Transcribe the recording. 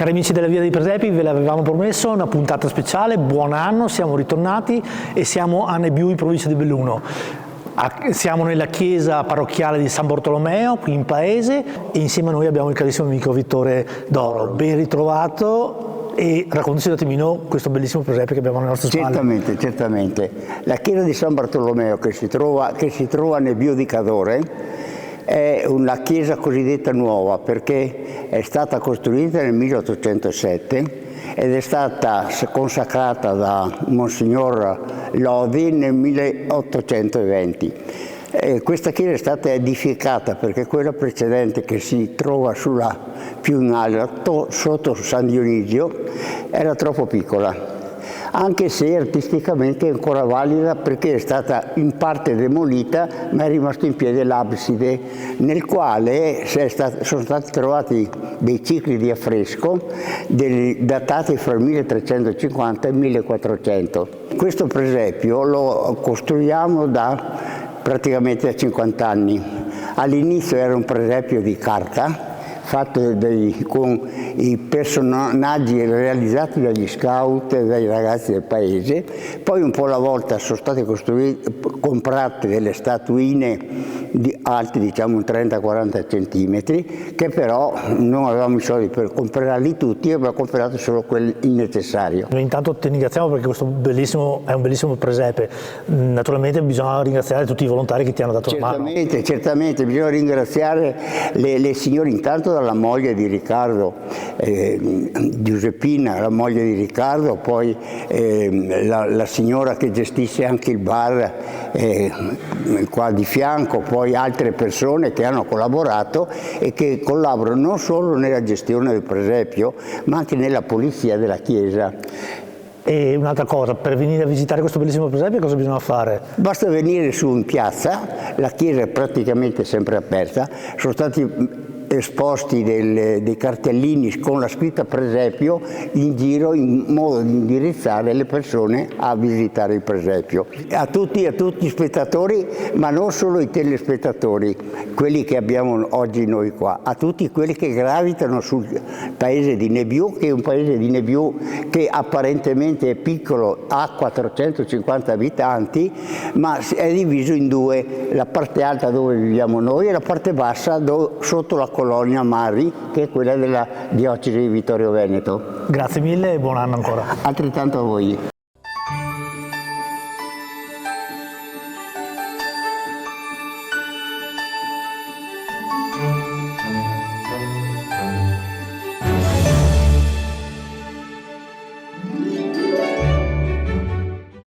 Cari amici della Via dei Presepi, ve l'avevamo promesso, una puntata speciale, buon anno, siamo ritornati e siamo a Nebiu in provincia di Belluno. Siamo nella chiesa parrocchiale di San Bartolomeo, qui in paese, e insieme a noi abbiamo il carissimo amico Vittore Doro. Ben ritrovato e raccontaci un attimino questo bellissimo presepe che abbiamo alle nostre spalle. Certamente. La chiesa di San Bartolomeo che si trova a Nebiu di Cadore è una chiesa cosiddetta nuova perché è stata costruita nel 1807 ed è stata consacrata da Monsignor Lodi nel 1820. Questa chiesa è stata edificata perché quella precedente, che si trova sulla più in alto sotto San Dionisio, era troppo piccola, anche se artisticamente è ancora valida perché è stata in parte demolita, ma è rimasto in piedi l'abside, nel quale sono stati trovati dei cicli di affresco datati fra il 1350 e il 1400. Questo presepio lo costruiamo praticamente da 50 anni. All'inizio era un presepio di carta, fatto con i personaggi realizzati dagli scout e dai ragazzi del paese. Poi un po' alla volta sono state comprate delle statuine alte diciamo 30-40 centimetri, che però non avevamo i soldi per comprarli tutti e abbiamo comprato solo quelli necessari. Noi intanto ti ringraziamo perché questo è un bellissimo presepe. Naturalmente bisogna ringraziare tutti i volontari che ti hanno dato la mano. Certamente, bisogna ringraziare le signore, intanto dalla moglie di Riccardo, Giuseppina, la moglie di Riccardo, poi la signora che gestisce anche il bar qua di fianco, poi altre persone che hanno collaborato e che collaborano non solo nella gestione del presepio, ma anche nella pulizia della chiesa. E un'altra cosa, per venire a visitare questo bellissimo presepio cosa bisogna fare? Basta venire su in piazza, la chiesa è praticamente sempre aperta, sono stati esposti dei cartellini con la scritta presepio in giro in modo di indirizzare le persone a visitare il presepio. A tutti gli spettatori, ma non solo i telespettatori, quelli che abbiamo oggi noi qua, a tutti quelli che gravitano sul paese di Nebiu, che è un paese di Nebiu che apparentemente è piccolo, ha 450 abitanti, ma è diviso in due, la parte alta dove viviamo noi e la parte bassa sotto la colonia Mari, che è quella della diocesi di Vittorio Veneto. Grazie mille e buon anno ancora. Altrettanto a voi.